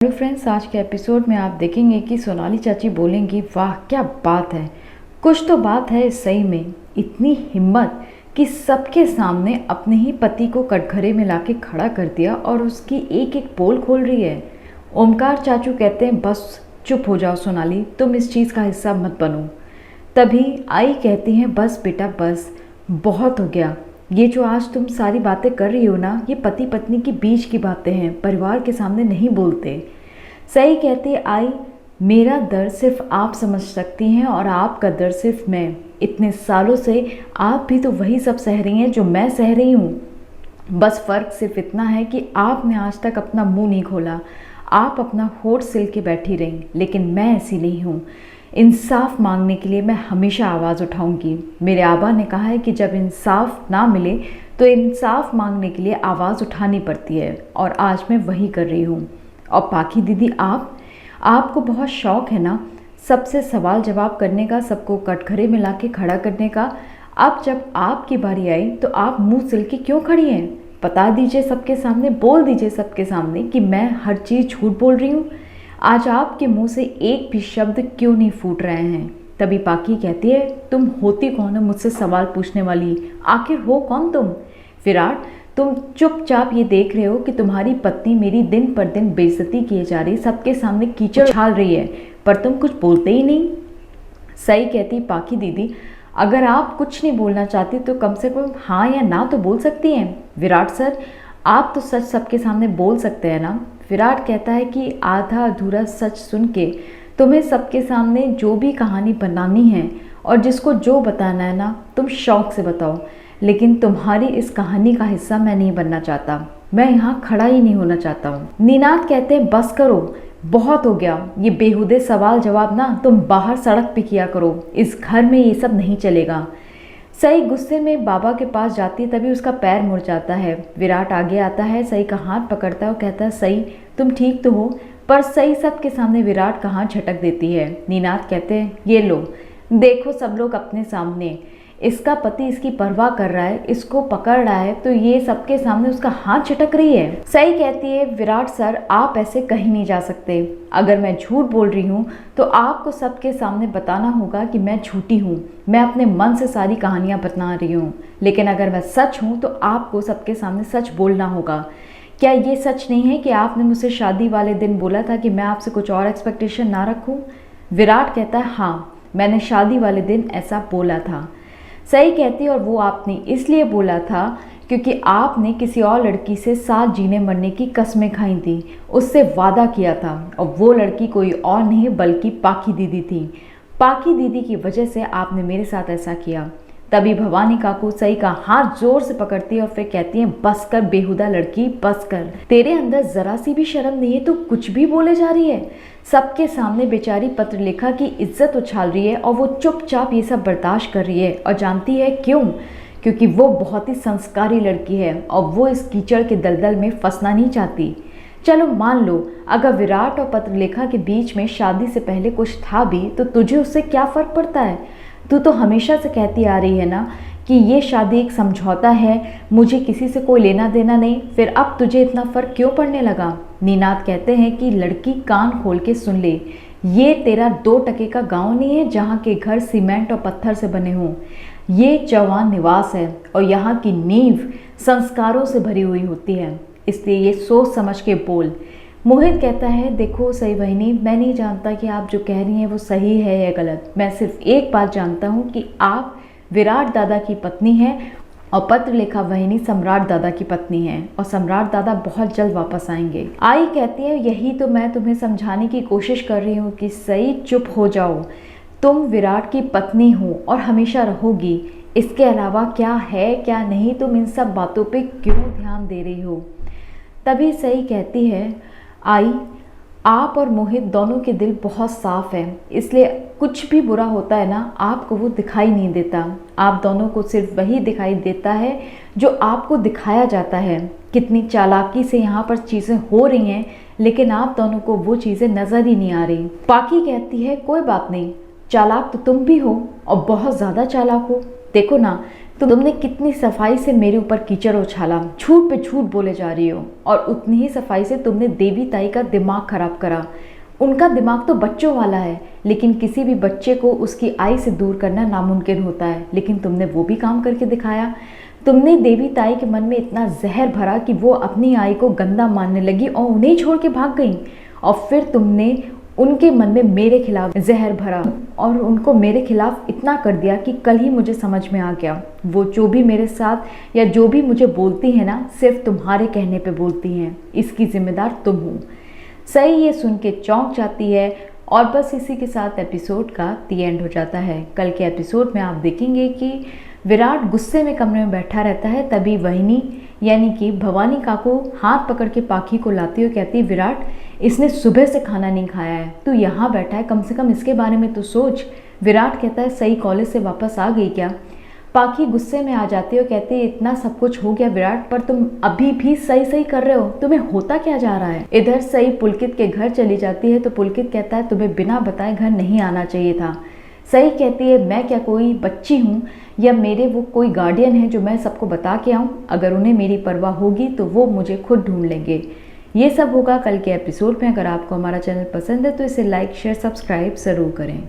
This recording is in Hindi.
हेलो फ्रेंड्स, आज के एपिसोड में आप देखेंगे कि सोनाली चाची बोलेंगी, वाह क्या बात है, कुछ तो बात है सही में। इतनी हिम्मत कि सबके सामने अपने ही पति को कटघरे में लाके खड़ा कर दिया और उसकी एक एक पोल खोल रही है। ओमकार चाचू कहते हैं, बस चुप हो जाओ सोनाली, तुम इस चीज़ का हिस्सा मत बनो। तभी आई कहती हैं, बस बेटा बस, बहुत हो गया। ये जो आज तुम सारी बातें कर रही हो ना, ये पति पत्नी के बीच की बातें हैं, परिवार के सामने नहीं बोलते। सही कहती आई, मेरा दर्द सिर्फ आप समझ सकती हैं और आपका दर्द सिर्फ मैं। इतने सालों से आप भी तो वही सब सह रही हैं जो मैं सह रही हूँ। बस फ़र्क सिर्फ इतना है कि आपने आज तक अपना मुंह नहीं खोला, आप अपना होठ सिल के बैठी रहीं, लेकिन मैं ऐसी नहीं हूँ। इंसाफ मांगने के लिए मैं हमेशा आवाज़ उठाऊंगी। मेरे आबा ने कहा है कि जब इंसाफ ना मिले तो इंसाफ मांगने के लिए आवाज़ उठानी पड़ती है, और आज मैं वही कर रही हूँ। और पाखी दीदी, आपको बहुत शौक़ है ना सबसे सवाल जवाब करने का, सबको कटघरे में ला के खड़ा करने का। अब जब आपकी बारी आई तो आप मुँह सिल के क्यों खड़ी हैं? बता दीजिए सबके सामने, बोल दीजिए सबके सामने कि मैं हर चीज़ झूठ बोल रही हूँ। आज आपके मुंह से एक भी शब्द क्यों नहीं फूट रहे हैं? तभी पाकी कहती है, तुम होती कौन हो मुझसे सवाल पूछने वाली? आखिर हो कौन तुम? विराट, तुम चुपचाप ये देख रहे हो कि तुम्हारी पत्नी मेरी दिन पर दिन बेइज्जती किए जा रही, सबके सामने कीचड़ उछाल रही है, पर तुम कुछ बोलते ही नहीं। सही कहती पाकी दीदी, अगर आप कुछ नहीं बोलना चाहती तो कम से कम हाँ या ना तो बोल सकती हैं। विराट सर, आप तो सच सबके सामने बोल सकते हैं ना। विराट कहता है कि आधा अधूरा सच सुन के तुम्हें सबके सामने जो भी कहानी बनानी है और जिसको जो बताना है ना, तुम शौक से बताओ, लेकिन तुम्हारी इस कहानी का हिस्सा मैं नहीं बनना चाहता। मैं यहाँ खड़ा ही नहीं होना चाहता हूँ। नीनाद कहते हैं, बस करो, बहुत हो गया ये बेहुदे सवाल जवाब ना तुम बाहर सड़क पे किया करो, इस घर में ये सब नहीं चलेगा। सई गुस्से में बाबा के पास जाती है, तभी उसका पैर मुड़ जाता है। विराट आगे आता है, सई का हाथ पकड़ता है और कहता है, सई तुम ठीक तो हो? पर सई सबके सामने विराट का हाथ झटक देती है। नीनाद कहते हैं, ये लो, देखो सब लोग अपने सामने, इसका पति इसकी परवाह कर रहा है, इसको पकड़ रहा है, तो ये सबके सामने उसका हाथ झटक रही है। सही कहती है, विराट सर आप ऐसे कहीं नहीं जा सकते। अगर मैं झूठ बोल रही हूँ तो आपको सबके सामने बताना होगा कि मैं झूठी हूँ, मैं अपने मन से सारी कहानियाँ बता रही हूँ। लेकिन अगर मैं सच हूँ तो आपको सबके सामने सच बोलना होगा। क्या ये सच नहीं है कि आपने मुझसे शादी वाले दिन बोला था कि मैं आपसे कुछ और एक्सपेक्टेशन ना रखूँ? विराट कहता है, हाँ मैंने शादी वाले दिन ऐसा बोला था। सही कहती, और वो आपने इसलिए बोला था क्योंकि आपने किसी और लड़की से साथ जीने मरने की कस्में खाई थी, उससे वादा किया था, और वो लड़की कोई और नहीं बल्कि पाकी दीदी थी। पाकी दीदी की वजह से आपने मेरे साथ ऐसा किया। तभी भवानी काकू सई का हाथ जोर से पकड़ती है और फिर कहती है, बस कर बेहुदा लड़की, बस कर, तेरे अंदर जरा सी भी शर्म नहीं है, तो कुछ भी बोले जा रही है। सबके सामने बेचारी पत्रलेखा की इज्जत उछाल रही है और वो चुपचाप ये सब बर्दाश्त कर रही है। और जानती है क्यों? क्योंकि वो बहुत ही संस्कारी लड़की है और वो इस कीचड़ के दलदल में फंसना नहीं चाहती। चलो मान लो अगर विराट और पत्रलेखा के बीच में शादी से पहले कुछ था भी, तो तुझे उससे क्या फ़र्क पड़ता है? तू तो हमेशा से कहती आ रही है ना कि ये शादी एक समझौता है, मुझे किसी से कोई लेना देना नहीं, फिर अब तुझे इतना फ़र्क क्यों पड़ने लगा? नीनाद कहते हैं कि लड़की कान खोल के सुन ले, ये तेरा 2 टके का गांव नहीं है जहाँ के घर सीमेंट और पत्थर से बने हों। ये चौहान निवास है और यहाँ की नींव संस्कारों से भरी हुई होती है, इसलिए ये सोच समझ के बोल। मोहित कहता है, देखो सही बहनी, मैं नहीं जानता कि आप जो कह रही हैं वो सही है या गलत। मैं सिर्फ एक बात जानता हूँ कि आप विराट दादा की पत्नी हैं और पत्रलेखा बहनी सम्राट दादा की पत्नी हैं, और सम्राट दादा बहुत जल्द वापस आएंगे। आई कहती है, यही तो मैं तुम्हें समझाने की कोशिश कर रही हूँ कि सही चुप हो जाओ, तुम विराट की पत्नी हो और हमेशा रहोगी। इसके अलावा क्या है क्या नहीं, तुम इन सब बातों पे क्यों ध्यान दे रही हो? तभी सही कहती है, आई आप और मोहित दोनों के दिल बहुत साफ है, इसलिए कुछ भी बुरा होता है ना, आपको वो दिखाई नहीं देता। आप दोनों को सिर्फ वही दिखाई देता है जो आपको दिखाया जाता है। कितनी चालाकी से यहाँ पर चीज़ें हो रही हैं, लेकिन आप दोनों को वो चीज़ें नज़र ही नहीं आ रही। पाकी कहती है, कोई बात नहीं, चालाक तो तुम भी हो और बहुत ज़्यादा चालाक हो। देखो ना, तुमने कितनी सफाई से मेरे ऊपर कीचड़ उछाला, झूठ पे झूठ बोले जा रही हो, और उतनी ही सफाई से तुमने देवी ताई का दिमाग खराब करा। उनका दिमाग तो बच्चों वाला है, लेकिन किसी भी बच्चे को उसकी आई से दूर करना नामुमकिन होता है, लेकिन तुमने वो भी काम करके दिखाया। तुमने देवी ताई के मन में इतना जहर भरा कि वो अपनी आई को गंदा मानने लगी और उन्हें छोड़ के भाग गई। और फिर तुमने उनके मन में मेरे खिलाफ जहर भरा और उनको मेरे खिलाफ इतना कर दिया कि कल ही मुझे समझ में आ गया, वो जो भी मेरे साथ या जो भी मुझे बोलती हैं ना, सिर्फ तुम्हारे कहने पे बोलती हैं। इसकी जिम्मेदार तुम हो। सई ये सुन के चौंक जाती है और बस इसी के साथ एपिसोड का दी एंड हो जाता है। कल के एपिसोड में आप देखेंगे कि विराट गुस्से में कमरे में बैठा रहता है, तभी वहिनी यानी कि भवानी काकू हाथ पकड़ के पाखी को लाती हुई कहती, विराट इसने सुबह से खाना नहीं खाया है, तू यहाँ बैठा है, कम से कम इसके बारे में तो सोच। विराट कहता है, सई कॉलेज से वापस आ गई क्या? पाखी गुस्से में आ जाती है और कहती है, इतना सब कुछ हो गया विराट, पर तुम अभी भी सही सही कर रहे हो, तुम्हें होता क्या जा रहा है? इधर सई पुलकित के घर चली जाती है तो पुलकित कहता है, तुम्हें बिना बताए घर नहीं आना चाहिए था। सही कहती है, मैं क्या कोई बच्ची हूँ या मेरे वो कोई गार्डियन है जो मैं सबको बता के आऊँ? अगर उन्हें मेरी परवाह होगी तो वो मुझे खुद ढूंढ लेंगे। ये सब होगा कल के एपिसोड में। अगर आपको हमारा चैनल पसंद है तो इसे लाइक शेयर सब्सक्राइब ज़रूर करें।